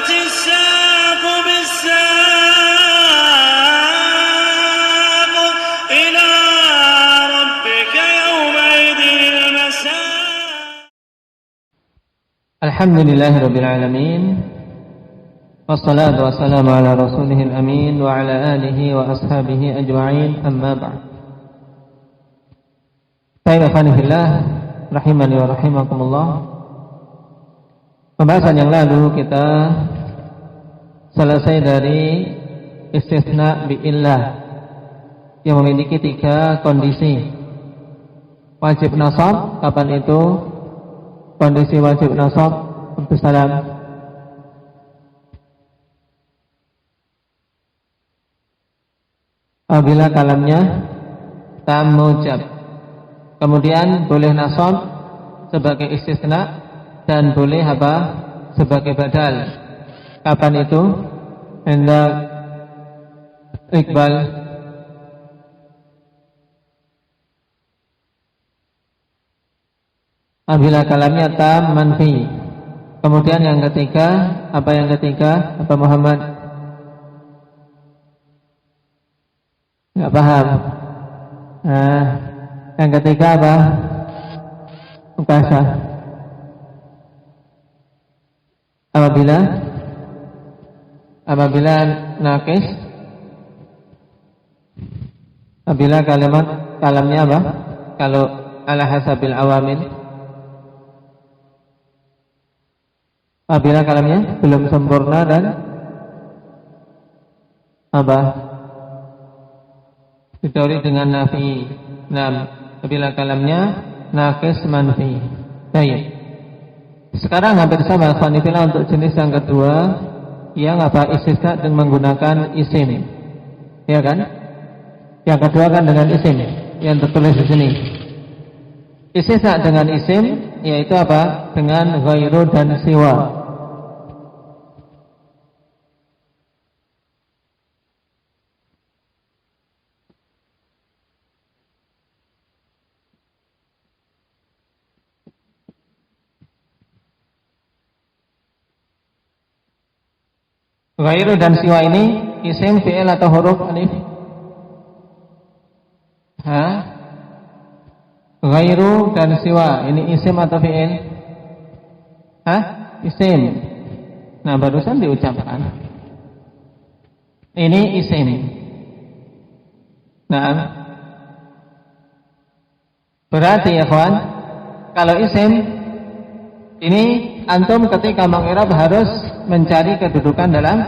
والتفت الساق بالساق إلى ربك يومئذ المساق. الحمد لله رب العالمين، والصلاة والسلام على رسوله الأمين وعلى آله وأصحابه أجمعين، أما بعد. Baik, ikhwani fillah, rahimani wa rahimakumullah. Pembahasan yang lalu kita selesai dari istisna bi'illah yang memiliki 3 kondisi. Wajib nasab, kapan itu kondisi wajib nasab? Salam. Apabila kalamnya tam mujab, kemudian boleh nasab sebagai istisna dan boleh apa sebagai badal. Kapan itu? Hendak Iqbal. Apabila kalamnya tam manfi. Kemudian yang ketiga, apa yang ketiga? Apa Muhammad? Enggak paham. Nah, yang ketiga apa? Ukasa. Apabila nakis, apabila kalamnya apa? Kalau ala hasabil awamil, apabila kalamnya belum sempurna dan apa? Didahului dengan nafi. Apabila kalamnya nakis manfi. Baik. Sekarang hampir sama ikhwanifillah untuk jenis yang kedua, yang apa? Istisna dengan menggunakan isim. Ya kan? Yang kedua kan dengan isim yang tertulis di sini. Istisna dengan isim yaitu apa? Dengan ghairu dan siwa. Ghairu dan siwa ini isim, fi'il atau huruf alif? Ghairu dan siwa ini isim atau fi'il? Isim. Nah, barusan diucapkan. Ini isim. Nah, berarti ya kawan, kalau isim ini antum ketika meng'irab harus mencari kedudukan dalam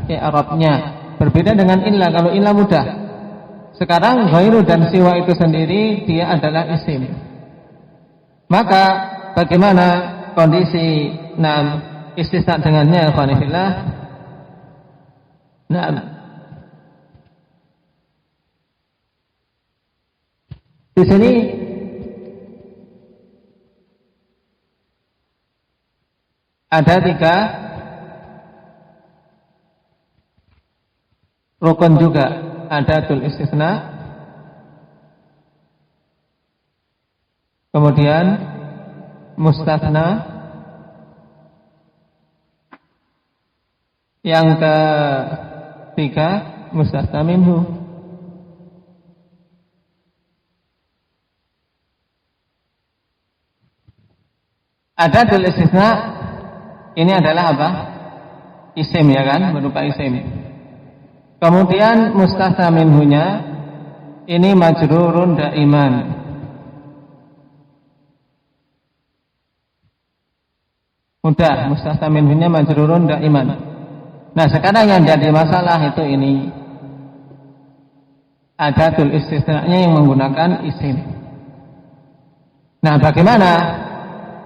i'rabnya. Berbeda dengan illa. Kalau illa mudah. Sekarang ghairu dan siwa itu sendiri dia adalah isim. Maka bagaimana kondisi istisna dengannya, ikhwanillah? Di sini ada 3 rukun juga. Ada tul istisna, kemudian mustatsna, yang ketiga mustatsna minhu. Ada tul istisna, ini adalah apa? Isim, ya kan? Berupa isim. Kemudian mustatsna minhunya ini majrurun daiman. Mudah, mustatsna minhunya majrurun daiman. Nah, sekarang yang jadi masalah itu ini. Ada tul istisnanya yang menggunakan isim. Nah, bagaimana?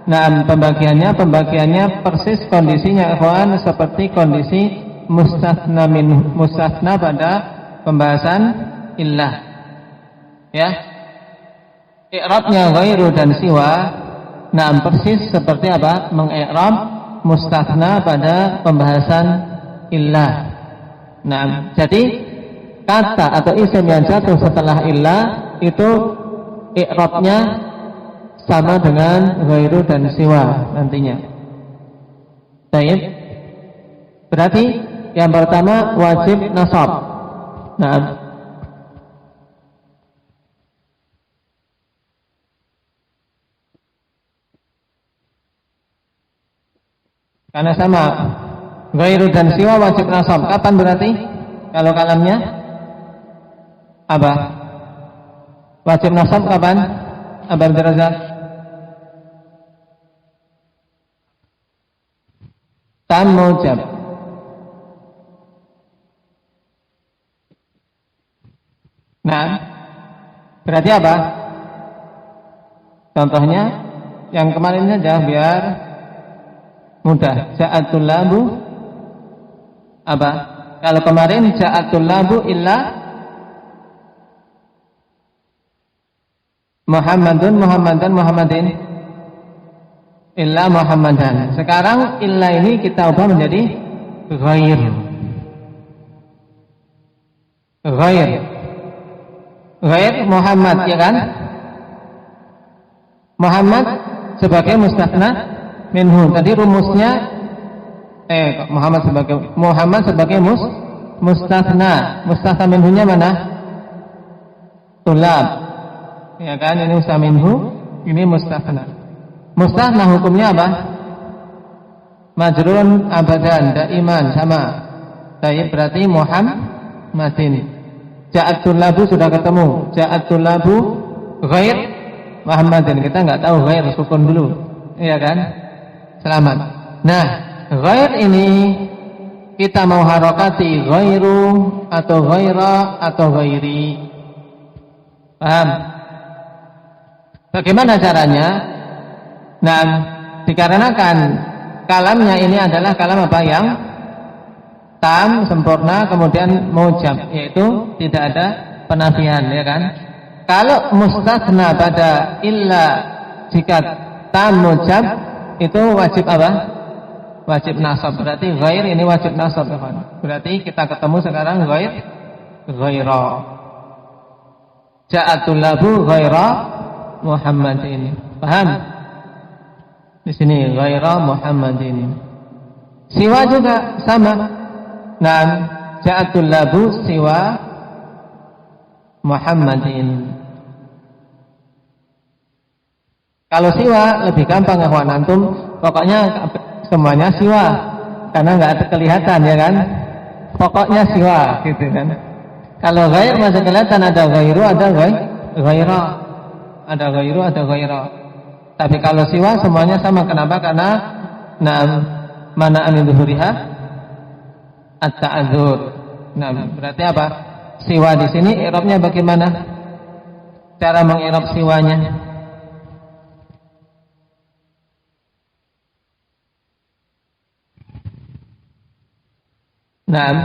Nah, pembagiannya persis kondisinya ikhwan seperti kondisi mustatsna pada pembahasan illah. Ya. I'rabnya ghairu dan siwa, persis seperti apa? Mengi'rab mustatsna pada pembahasan illah. Jadi kata atau isim yang jatuh setelah illah itu i'rabnya sama dengan ghairu dan siwa nantinya. Baik. Berarti yang pertama wajib nasab. Nah, karena sama ghairu dan siwa wajib nasab. Kapan berarti? Kalau kalamnya apa? Wajib nasab kapan? Abar Razak. Tam mujab. Nah, berarti apa? Contohnya yang kemarin saja biar mudah. Ja'atul labu apa? Kalau kemarin ja'atul labu illa Muhammadin illa Muhammadan. Sekarang illa ini kita ubah menjadi ghair. Muhammad, ya kan? Muhammad sebagai mustatsna minhu. Tadi rumusnya Muhammad sebagai mustatsna. Mustatsna minhunya mana? Tulab. Ya kan, ini mustatsna minhu, ini mustatsna. Mustatsna hukumnya apa? Majrurun abadan, daiman, sama. Baik, berarti Muhammadin. Ja'atul labu sudah ketemu. Ja'atul labu ghair Muhammadin. Kita enggak tahu ghair, sukun dulu. Iya kan? Selamat. Nah, ghair ini kita mau harokati ghairu atau ghaira atau ghairi. Paham? Bagaimana caranya? Nah, dikarenakan kalamnya ini adalah kalam apa yang tam, sempurna, kemudian mujab, yaitu tidak ada penafian, ya kan? Kalau mustatsna pada illa jika tam mujab itu wajib apa? Wajib nasab. Berarti ghair ini wajib nasab, ya kan? Berarti kita ketemu sekarang ghaira. Ja'atul labu ghaira Muhammadin. Paham? Di sini ghaira Muhammadin. Siwa juga sama. Nah, ja'atul labu siwa Muhammadin. Kalau siwa lebih gampang ya kawan antum. Pokoknya semuanya siwa, karena nggak ada kelihatan, ya kan? Pokoknya siwa, gitu kan? Kalau ghair masih kelihatan, ada ghairu, ada ghaira, ada ghairu, ada ghaira. Tapi kalau siwa semuanya sama. Kenapa? Karena mana anidhuriha at-ta'adzur. Nah, berarti apa? Siwa di sini i'rabnya bagaimana? Cara meng'irab siwanya? Naam,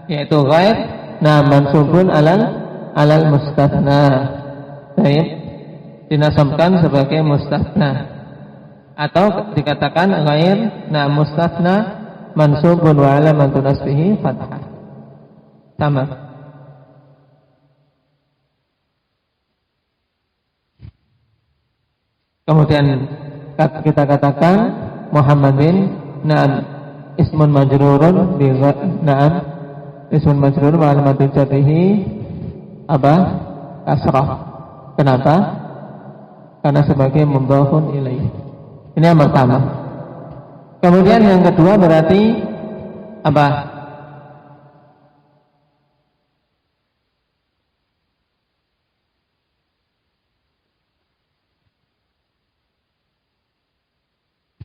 yaitu ghair, mansubun alal mustatsna. Baik, dinasabkan sebagai mustatsna. Atau dikatakan ghair, mustatsna mansubun wa alamatu nasbihi fathah. Sama. Kemudian kita katakan Muhammadin ismun majrurun bi ismun majrurun wa alamatu jarrihi apa? Kasrah. Kenapa? Karena sebagai mudhafun ilaih. Ini yang pertama. Kemudian yang kedua berarti apa?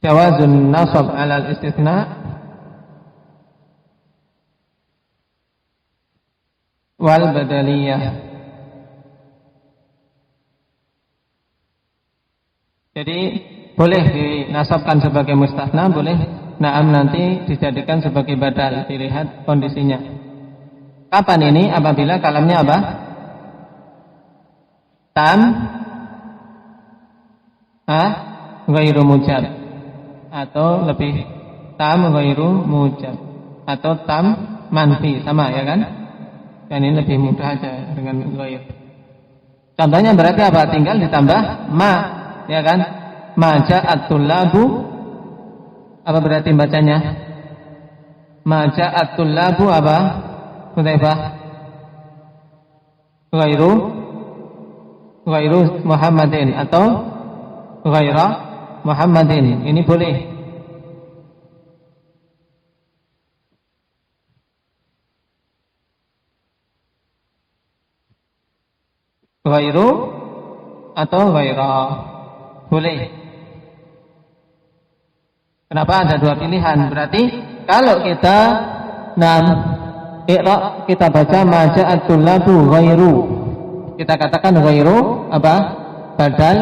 Jawazun nasab 'alal istitsna wal badaliyah. Jadi boleh dinasabkan sebagai mustatsna, boleh nanti dijadikan sebagai badal, dilihat kondisinya. Kapan ini? Apabila kalamnya apa? Tam ghairu mujab, atau lebih tam ghairu mujab, atau tam manfi, sama, ya kan? Dan ini lebih mudah aja dengan ghair. Contohnya berarti apa? Tinggal ditambah ma, ya kan? Ma ja'atul labu, apa berarti bacanya? ma ja'at tullabu apa? Hudzaifah? Ghairu Muhammadin atau ghaira Muhammadin. Ini boleh. Ghairu atau ghaira. Boleh. Kenapa ada dua pilihan? Berarti kalau kita iqra, kita baca ma ja'at tullabu ghairu, kita katakan ghairu apa? Badal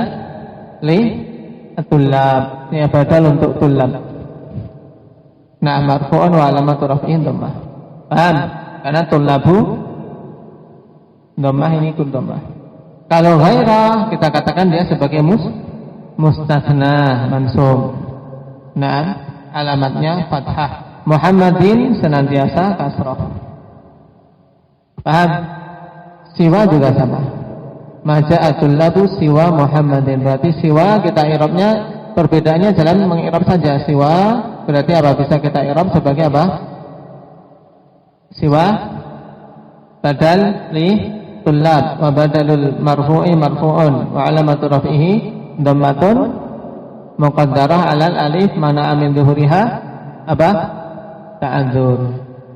li at-tullab. Ini badal untuk tullab. Nah, marfu'un wa alamatu raf'in dhammah. Paham? Karena tullabu dhammah, ini kun dhammah. Kalau ghaira, kita katakan dia sebagai mustatsna mansub. Nah, alamatnya fathah. Muhammadin senantiasa kasrah. Paham? Siwa juga sama. Maja'atul labu siwa Muhammadin. Berarti siwa kita i'rabnya, perbedaannya jalan mengi'rab saja. Siwa berarti apa? Bisa kita i'rab sebagai apa? Siwa badal li tullab wa badalul marfu'i marfu'un wa alamatu raf'ihi dhammatun muqaddarah alal alif mana amin zuhuriha apa? Ta'adzur.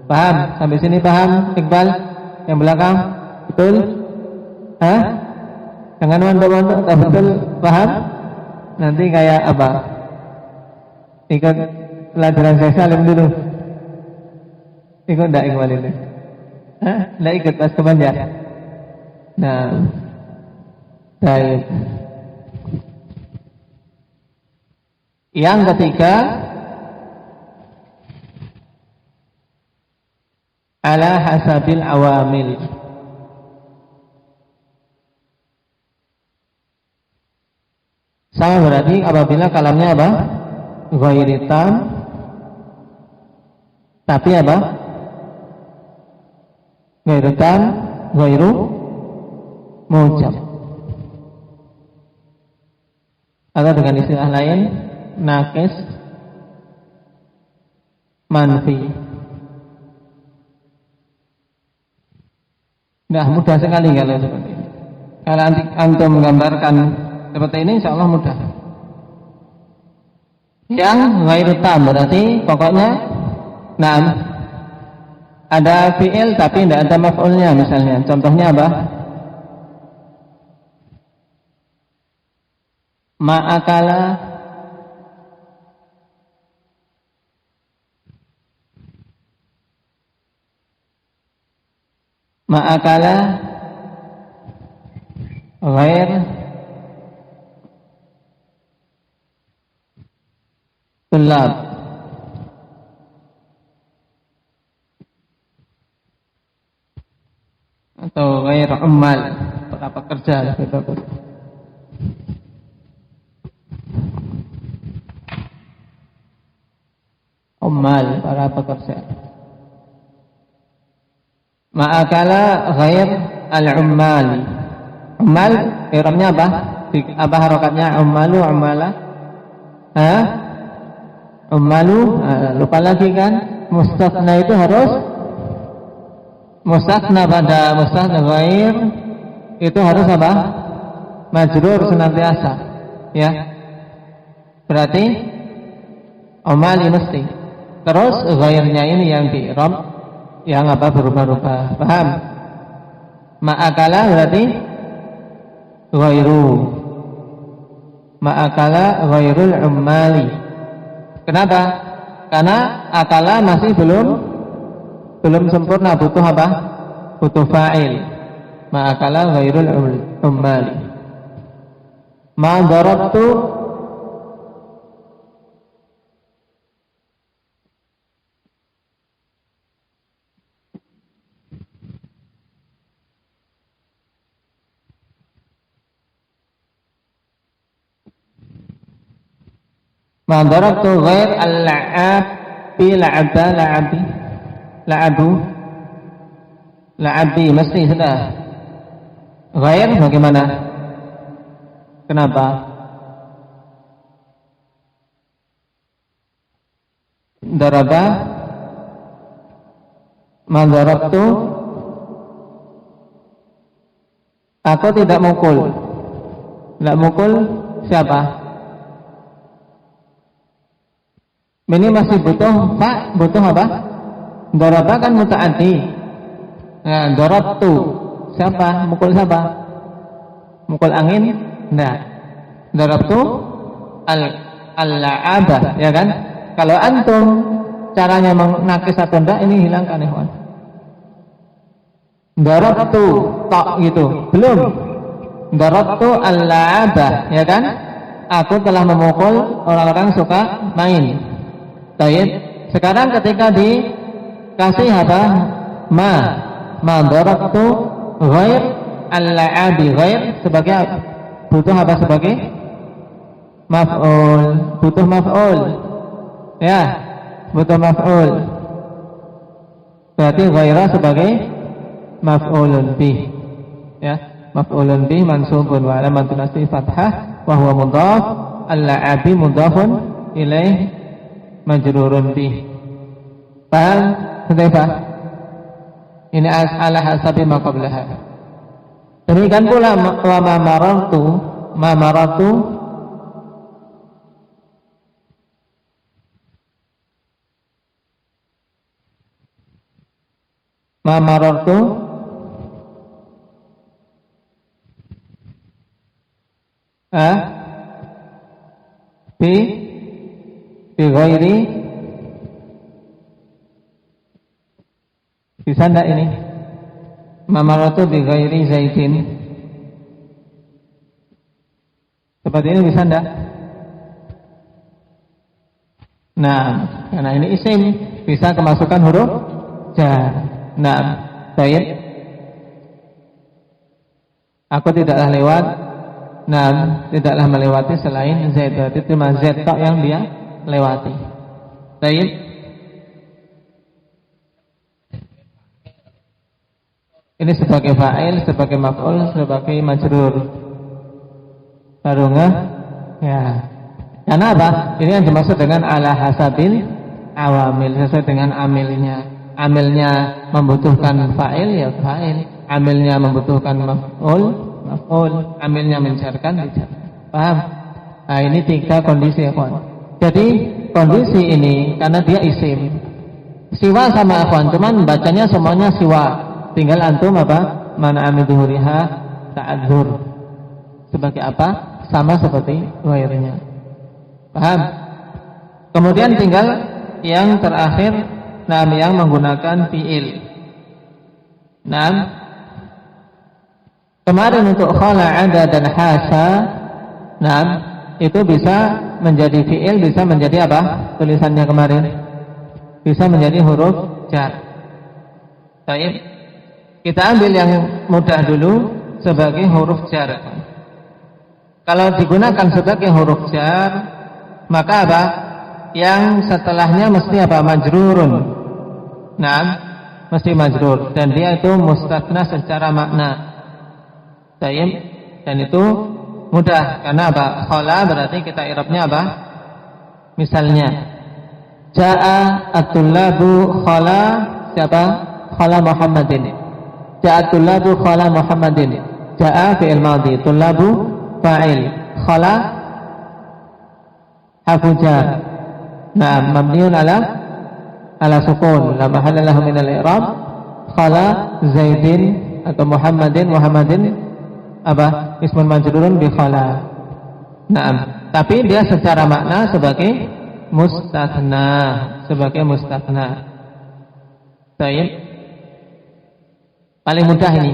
Paham? Sampai sini paham Iqbal? Yang belakang? Betul? Hah? Jangan mondok-mondok, tak betul? Paham? Nanti kayak apa? Ikut pelajaran saya Salim dulu. Ikut enggak Iqbal ini? Hah? Enggak ikut pas ke Banjar? Nah, baik. Yang ketiga, ala hasabil awamil. Sama berarti apabila kalamnya apa? Ghairi tam, tapi apa? Ghairu tam, ghairu mujab. Atau dengan istilah lain, naqis manfi. Nah, mudah sekali kalau seperti ini. Kalau antum menggambarkan seperti ini, insya Allah mudah. Yang ghairu tam berarti pokoknya, nah, ada fi'il tapi tidak ada maf'ulnya misalnya. Contohnya apa? Ma'akala ghair tullab. Atau ghair ummal, para pekerja lebih bagus. Ummal, para pekerja. Ma'akala ghair al-ummal. Ummal, i'rabnya apa? Apa harokatnya? Ummalu, ummala? Hah? Ummalu, lupa lagi kan? Mustatsna itu harus mustatsna pada mustatsna ghair itu harus apa? Majrur senantiasa. Ya. Berarti ummali mesti. Terus ghairnya ini yang di-i'rab yang apa? Berubah-ubah. Paham? Ma'akala berarti ghairu. Ma'akala ghairul ummali. Kenapa? Karena akala masih belum sempurna, butuh apa? Butuh fa'il. Ma'akala ghairul ummali. Ma darabtu ma darabtu ghair al-la'abi la'aba la'abi la'abu la'abi mesti sudah. Ghair bagaimana? Kenapa? Daraba Ma darabtu, aku tidak mukul. Tidak mukul siapa? Ini masih butuh butuh apa? Daraba kan muta'addi. Nah, darabtu siapa? Mukul siapa? Mukul angin? Enggak. Darabtu al-la'aba, ya kan? Kalau antum caranya menakis atau enggak, ini hilangkan ya kawan. Darabtu tok gitu, belum. Darabtu al-la'aba, ya kan? Aku telah memukul orang-orang suka main. Baik. Sekarang ketika dikasih apa? Ma darabtu ghair al-la'abi, ghair sebagai butuh apa sebagai maf'ul, butuh maf'ul. Ya, butuh maf'ul. Berarti ghaira sebagai maf'ulun bih. Ya, maf'ulun bih mansubun wa alamatun nasbi fathah wa huwa mudhaf, al-la'abi mudhafun ilaih majrurun bih. Paham? Sudah. Ini ala hasabi ma qablaha. Demikian pula wa ma marartu ma marartu bi ghairi, bisa enggak ini? Ma marartu bi ghairi zaidin. Seperti ini bisa enggak? Nah, karena ini isim bisa kemasukan huruf jar. Nah, baik. Aku tidaklah lewat. Nah, tidaklah melewati selain Z. Berarti cuma Z tok yang dia lewati. Baik. Ini sebagai fa'il, sebagai maf'ul, sebagai majrur. Baru nggak? Ya. Karena apa? Ini yang dimaksud dengan ala hasabil awamil, sesuai dengan amilnya. Amilnya membutuhkan fa'il, ya fa'il. Amilnya membutuhkan maf'ul, amilnya menjarkan, dijarkan. Paham? Nah, ini 3 kondisi ya kawan. Jadi kondisi ini karena dia isim, siwa sama akhwan, cuman bacanya semuanya siwa. Tinggal antum apa? Mana amiduhuriha ta'adzur. Sebagai apa? Sama seperti ghairnya. Paham? Kemudian tinggal yang terakhir, yang menggunakan fi'il. Kemarin untuk khala, ada dan hasa, itu bisa menjadi fi'il, bisa menjadi apa? Tulisannya kemarin bisa menjadi huruf jar. Baik. Kita ambil yang mudah dulu sebagai huruf jar. Kalau digunakan sebagai huruf jar, maka apa? Yang setelahnya mesti apa? Majrurun. Mesti majrur, dan dia itu mustatsna secara makna. Baik. Dan itu mudah karena apa? Khala berarti kita i'rabnya apa? Misalnya jaa at-tullabu khala, siapa? Khala Muhammadin. Jaa at-tullabu khala Muhammadin. Jaa fi'il madhi, tullabu fa'il, khala harfu jar. Mabniun ala sukun, la mahalla lahu min al-i'rab. Khala Zaidin atau Muhammadin apa? Ismun majrurun bi khala. Tapi dia secara makna sebagai mustatsna, Baik. Paling mudah ini.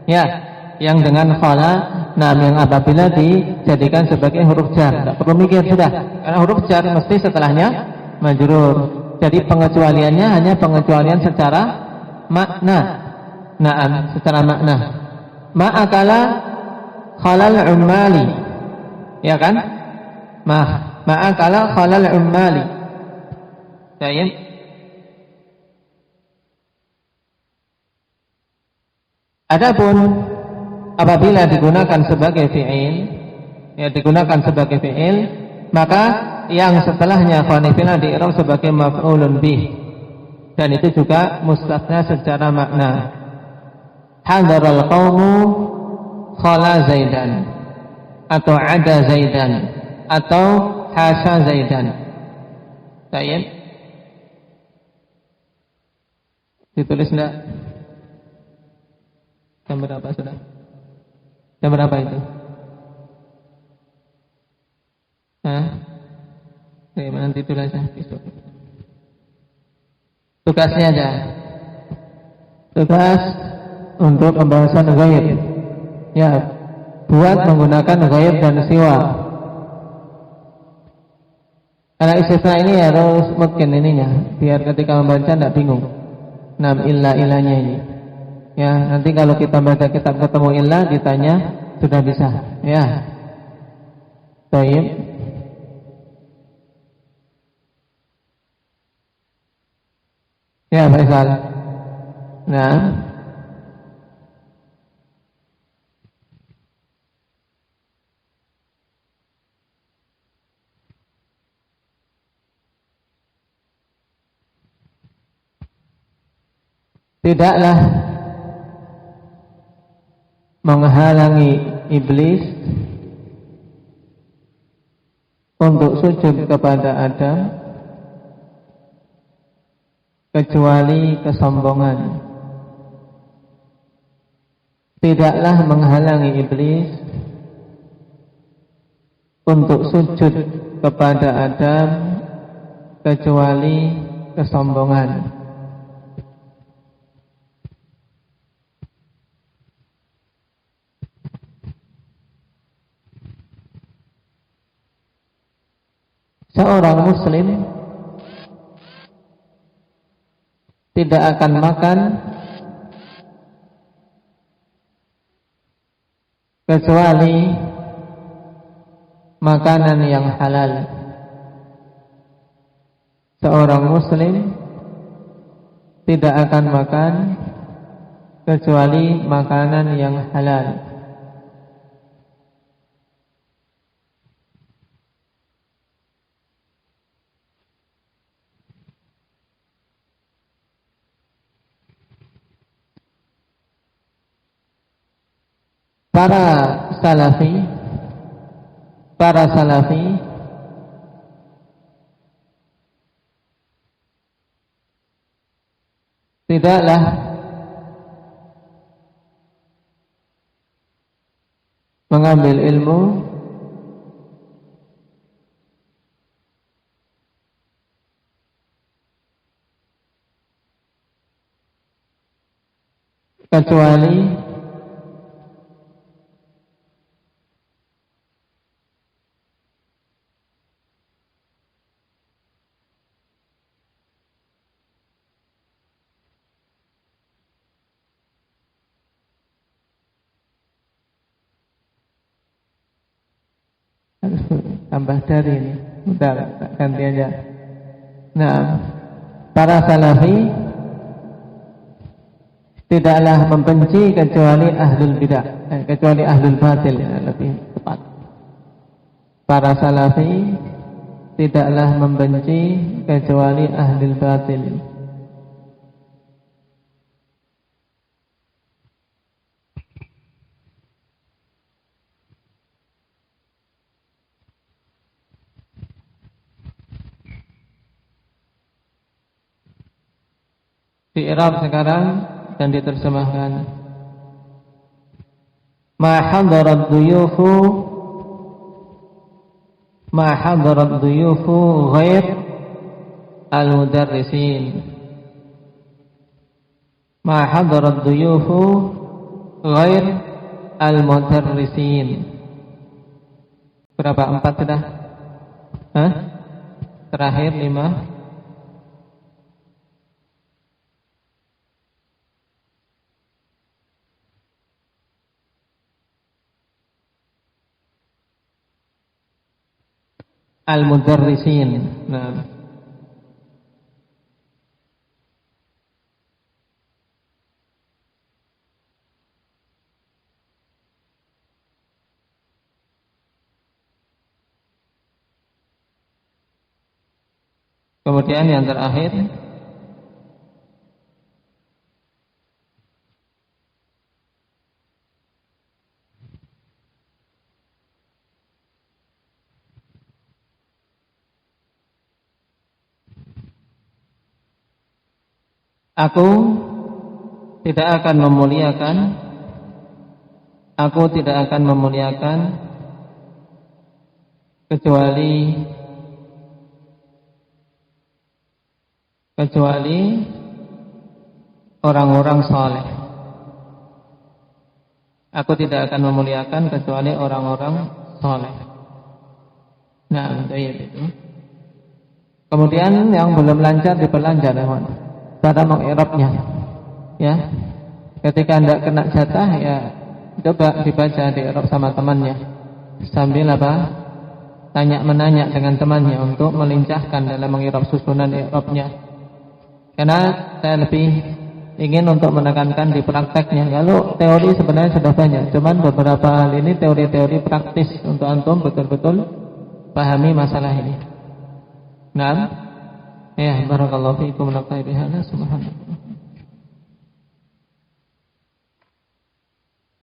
Ya, yang dengan khala, yang apabila dijadikan sebagai huruf jar, tidak perlu mikir sudah. Karena huruf jar mesti setelahnya majrur. Jadi pengecualiannya hanya pengecualian secara makna. Secara makna. Ma'akala khalal ummali, ya kan? Ma'akala khalal ummali. Baik. Adapun apabila digunakan sebagai fi'il, maka yang setelahnya khanifina di'rab sebagai maf'ulun bih. Dan itu juga mustatsna secara makna. Hadaral qaumu khala Zaidan, atau ada Zaidan, atau hasya Zaidan. Baik. Ditulis enggak? Jam berapa sudah? Jam berapa itu? Oke, nanti tulis aja besok. Tugasnya aja. Tugas untuk pembahasan ghaib. Ya, buat menggunakan ghaib dan siwa. Karena istisna ini harus mungkin ininya, biar ketika membaca tidak bingung. Nam ilahnya ini. Ya, nanti kalau kita baca kitab ketemu ilah ditanya sudah bisa. Ya. Baik. Ya, Faisal. Nah. Tidaklah menghalangi iblis untuk sujud kepada Adam kecuali kesombongan. Tidaklah menghalangi iblis untuk sujud kepada Adam kecuali kesombongan. Seorang muslim tidak akan makan kecuali makanan yang halal. Seorang muslim tidak akan makan kecuali makanan yang halal. Para salafi tidaklah mengambil ilmu kecuali tambah dari ini. Udah ganti aja. Nah, para salafi tidaklah membenci kecuali ahlul bidah, kecuali ahlul batil, lebih tepat. Para salafi tidaklah membenci kecuali ahlul batil. Di i'rab sekarang dan diterjemahkan. Ma hadarat duyufu ghair al-mudarrisin. Ma hadarat duyufu ghair al-mudarrisin. Berapa? 4 sudah? Terakhir 5. Al-mudarrisin. Nah. Kemudian yang terakhir Aku tidak akan memuliakan, aku tidak akan memuliakan kecuali orang-orang saleh. Aku tidak akan memuliakan kecuali orang-orang saleh. Nah, itu. Kemudian yang belum lancar diperlancar, cara mengirabnya. Ya. Ketika Anda kena jatah, ya coba dibaca diirab sama temannya. Sambil tanya-menanya dengan temannya untuk melincahkan dalam mengirab susunan i'rabnya. Karena saya lebih ingin untuk menekankan di prakteknya. Kalau teori sebenarnya sudah banyak, cuman beberapa hal ini teori-teori praktis untuk antum betul-betul pahami masalah ini. Nah, ya barakallahu fiikum wa nafa'ana subhanallah.